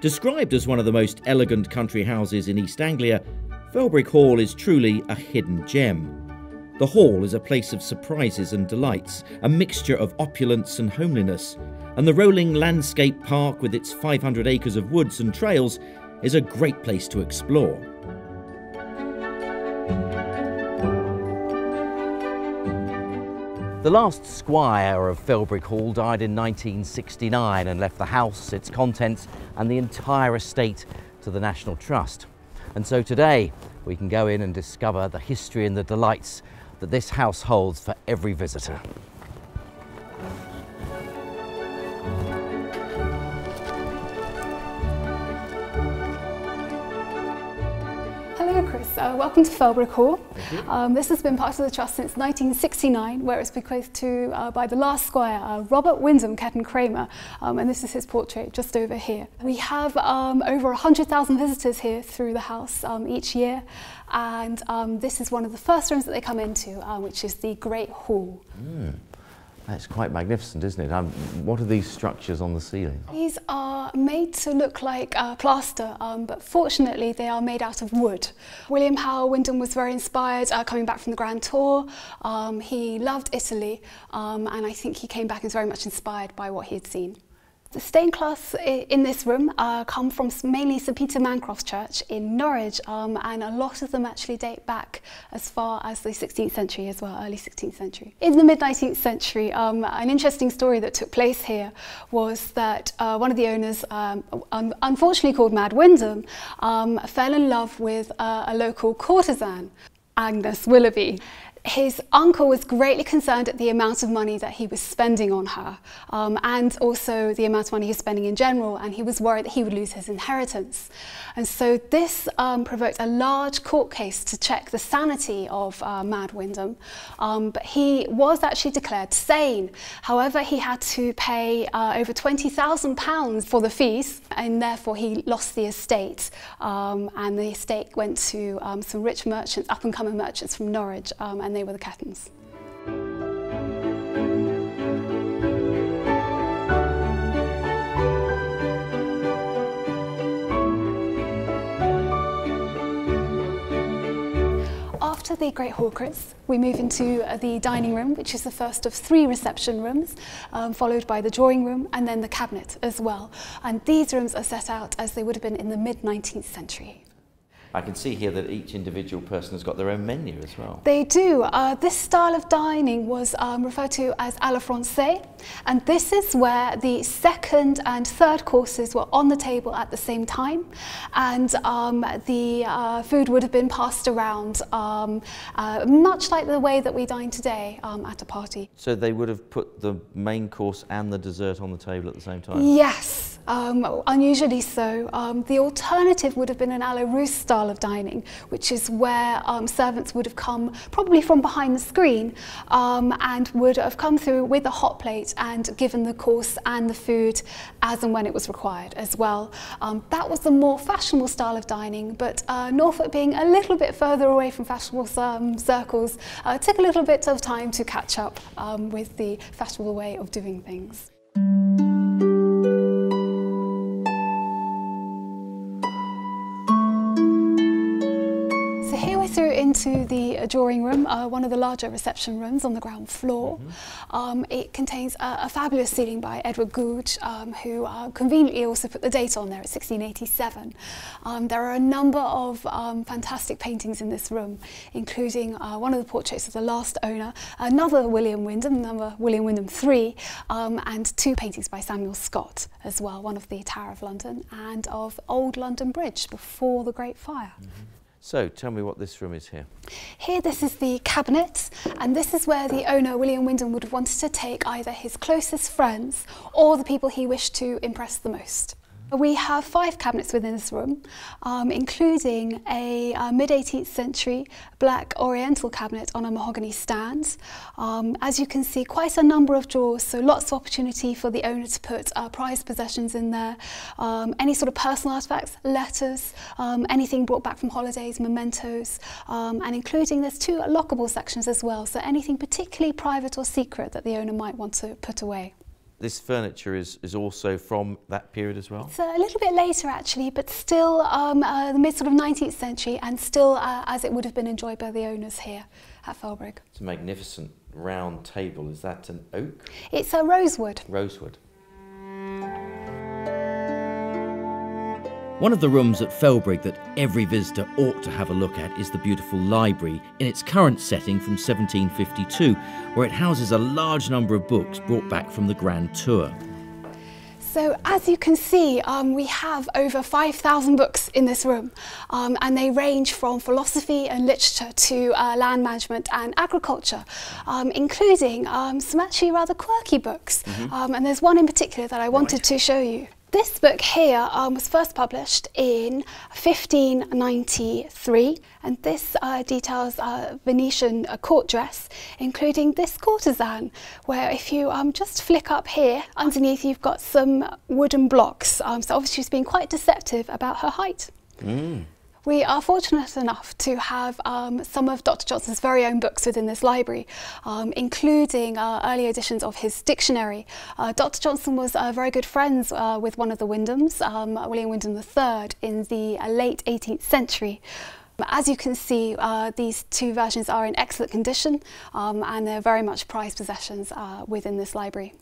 Described as one of the most elegant country houses in East Anglia, Felbrigg Hall is truly a hidden gem. The hall is a place of surprises and delights, a mixture of opulence and homeliness, and the rolling landscape park with its 500 acres of woods and trails is a great place to explore. The last squire of Felbrigg Hall died in 1969 and left the house, its contents and the entire estate to the National Trust. And so today we can go in and discover the history and the delights that this house holds for every visitor. Hello Chris, welcome to Felbrigg Hall. This has been part of the Trust since 1969, where it was bequeathed to by the last squire, Robert Wyndham Ketton Cramer, and this is his portrait just over here. We have over 100,000 visitors here through the house each year, and this is one of the first rooms that they come into, which is the Great Hall. That's quite magnificent, isn't it? What are these structures on the ceiling? These are made to look like plaster, but fortunately they are made out of wood. William Howell Wyndham was very inspired coming back from the Grand Tour. He loved Italy, and I think he came back and was very much inspired by what he had seen. The stained glass in this room come from mainly St Peter Mancroft's Church in Norwich, and a lot of them actually date back as far as the 16th century as well, early 16th century. In the mid-19th century, an interesting story that took place here was that one of the owners, unfortunately called Mad Wyndham, fell in love with a local courtesan, Agnes Willoughby. His uncle was greatly concerned at the amount of money that he was spending on her, and also the amount of money he was spending in general, and he was worried that he would lose his inheritance. And so this provoked a large court case to check the sanity of Mad Wyndham, but he was actually declared sane. However, he had to pay over £20,000 for the fees, and therefore he lost the estate, and the estate went to some rich merchants, up-and-coming merchants from Norwich, and they were the Kettons. After the Great Hall, Chris, we move into the dining room, which is the first of 3 reception rooms, followed by the drawing room and then the cabinet as well. And these rooms are set out as they would have been in the mid-19th century. I can see here that each individual person has got their own menu as well. They do. This style of dining was referred to as à la française, and this is where the second and third courses were on the table at the same time, and the food would have been passed around, much like the way that we dine today at a party. So they would have put the main course and the dessert on the table at the same time? Yes, unusually so. The alternative would have been an à la Russe style of dining, which is where servants would have come probably from behind the screen and would have come through with a hot plate and given the course and the food as and when it was required as well. That was the more fashionable style of dining, but Norfolk, being a little bit further away from fashionable circles, took a little bit of time to catch up with the fashionable way of doing things. Through into the drawing room, one of the larger reception rooms on the ground floor. It contains a fabulous ceiling by Edward Googe, who conveniently also put the date on there at 1687. There are a number of fantastic paintings in this room, including one of the portraits of the last owner, another William Wyndham, another William Wyndham III, and 2 paintings by Samuel Scott as well, one of the Tower of London and of Old London Bridge before the Great Fire. So tell me what this room is here. Here, this is the cabinet, and this is where the owner, William Wyndham, would have wanted to take either his closest friends or the people he wished to impress the most. We have 5 cabinets within this room, including a mid-18th century black oriental cabinet on a mahogany stand. As you can see, quite a number of drawers, so lots of opportunity for the owner to put prized possessions in there, any sort of personal artefacts, letters, anything brought back from holidays, mementos, and including there's 2 lockable sections as well, so anything particularly private or secret that the owner might want to put away. this furniture is also from that period as well? It's a little bit later actually, but still the mid sort of 19th century, and still as it would have been enjoyed by the owners here at Felbrigg. It's a magnificent round table. Is that an oak? It's a rosewood. Rosewood. One of the rooms at Felbrigg that every visitor ought to have a look at is the beautiful library in its current setting from 1752, where it houses a large number of books brought back from the Grand Tour. So as you can see, we have over 5,000 books in this room, and they range from philosophy and literature to land management and agriculture, including some actually rather quirky books. And there's one in particular that I wanted to show you. This book here was first published in 1593, and this details Venetian court dress, including this courtesan, where if you just flick up here, underneath you've got some wooden blocks, so obviously she's been quite deceptive about her height. We are fortunate enough to have some of Dr. Johnson's very own books within this library, including early editions of his dictionary. Dr. Johnson was very good friends with one of the Wyndhams, William Wyndham III, in the late 18th century. As you can see, these two versions are in excellent condition, and they're very much prized possessions within this library.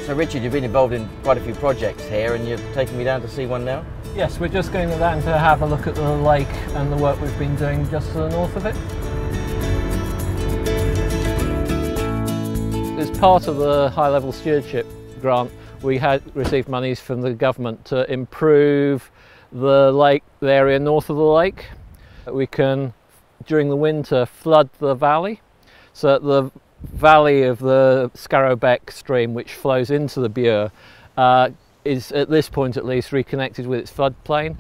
So Richard, you've been involved in quite a few projects here, and you're taking me down to see one now? Yes, we're just going down to have a look at the lake and the work we've been doing just to the north of it. As part of the high-level stewardship grant, we had received monies from the government to improve the lake, the area north of the lake. We can, during the winter, flood the valley, so that the valley of the Scarrow-Beck stream, which flows into the Bure, is at this point at least reconnected with its floodplain,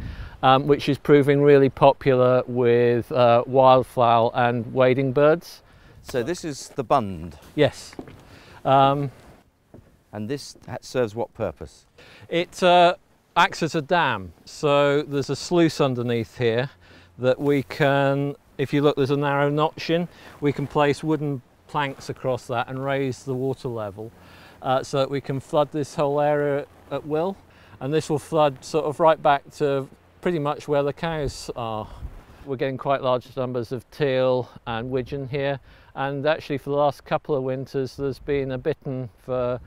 which is proving really popular with wildfowl and wading birds. So this is the Bund? Yes. And this serves what purpose? It acts as a dam, so there's a sluice underneath here that we can, if you look, there's a narrow notch in, we can place wooden planks across that and raise the water level so that we can flood this whole area at will, and this will flood sort of right back to pretty much where the cows are. We're getting quite large numbers of teal and widgeon here, and actually for the last couple of winters there's been a bittern for a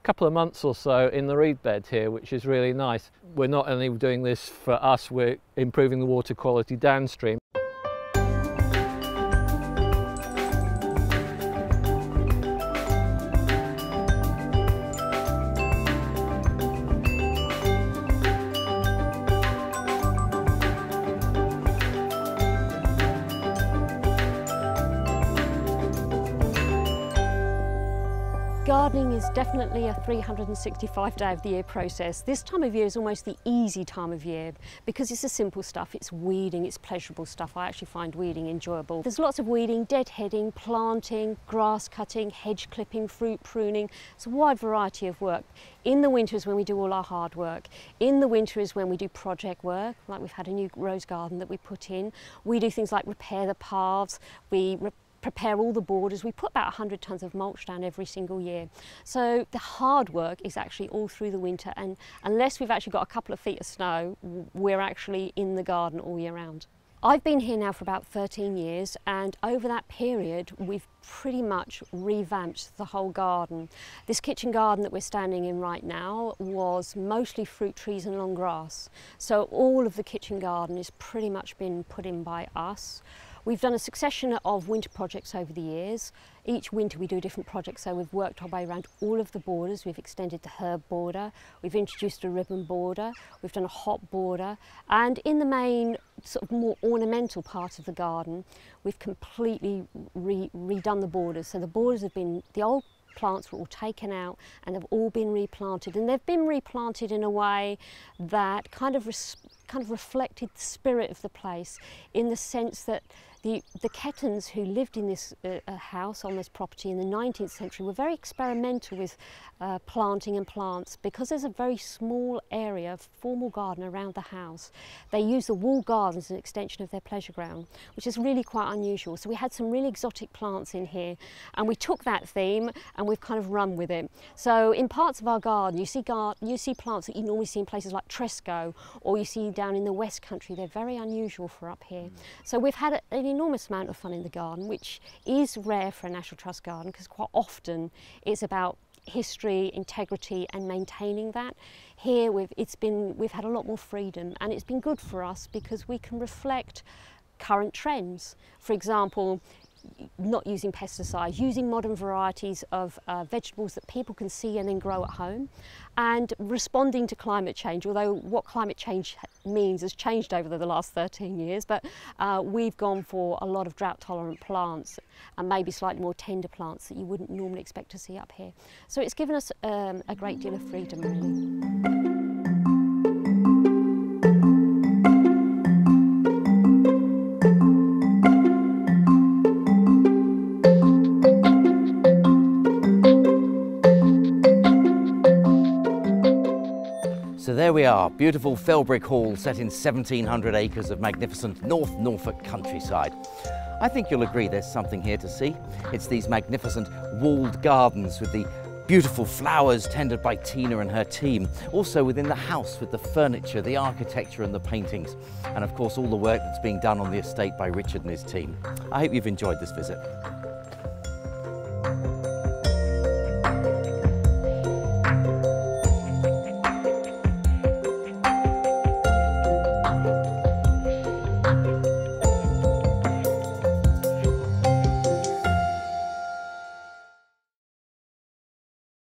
couple of months or so in the reed bed here, which is really nice. We're not only doing this for us, we're improving the water quality downstream. Gardening is definitely a 365-day of the year process. This time of year is almost the easy time of year because it's the simple stuff, it's weeding, it's pleasurable stuff. I actually find weeding enjoyable. There's lots of weeding, deadheading, planting, grass cutting, hedge clipping, fruit pruning. It's a wide variety of work. In the winter is when we do all our hard work. In the winter is when we do project work, like we've had a new rose garden that we put in. We do things like repair the paths, we prepare all the borders. We put about 100 tonnes of mulch down every single year. So the hard work is actually all through the winter, and unless we've actually got a couple of feet of snow, we're actually in the garden all year round. I've been here now for about 13 years, and over that period we've pretty much revamped the whole garden. This kitchen garden that we're standing in right now was mostly fruit trees and long grass. So all of the kitchen garden has pretty much been put in by us. We've done a succession of winter projects over the years. Each winter we do different projects, so we've worked our way around all of the borders. We've extended the herb border, we've introduced a ribbon border, we've done a hop border, and in the main sort of more ornamental part of the garden, we've completely redone the borders. So the borders have been, the old plants were all taken out and have all been replanted, and they've been replanted in a way that kind of kind of reflected the spirit of the place, in the sense that the Kettons who lived in this house on this property in the 19th century were very experimental with planting and plants. Because there's a very small area of formal garden around the house, they used the wall garden as an extension of their pleasure ground, which is really quite unusual. So we had some really exotic plants in here, and we took that theme and we've kind of run with it. So in parts of our garden, you see plants that you normally see in places like Tresco, or you see down in the West Country. They're very unusual for up here. So we've had an enormous amount of fun in the garden, which is rare for a National Trust garden, because quite often it's about history, integrity and maintaining that. Here we've had a lot more freedom, and it's been good for us because we can reflect current trends. For example, not using pesticides, using modern varieties of vegetables that people can see and then grow at home, and responding to climate change, although what climate change means has changed over the last 13 years, but we've gone for a lot of drought tolerant plants and maybe slightly more tender plants that you wouldn't normally expect to see up here. So it's given us a great deal of freedom, really. So there we are, beautiful Felbrigg Hall set in 1,700 acres of magnificent North Norfolk countryside. I think you'll agree there's something here to see. It's these magnificent walled gardens with the beautiful flowers tended by Tina and her team. Also within the house with the furniture, the architecture and the paintings. And of course all the work that's being done on the estate by Richard and his team. I hope you've enjoyed this visit.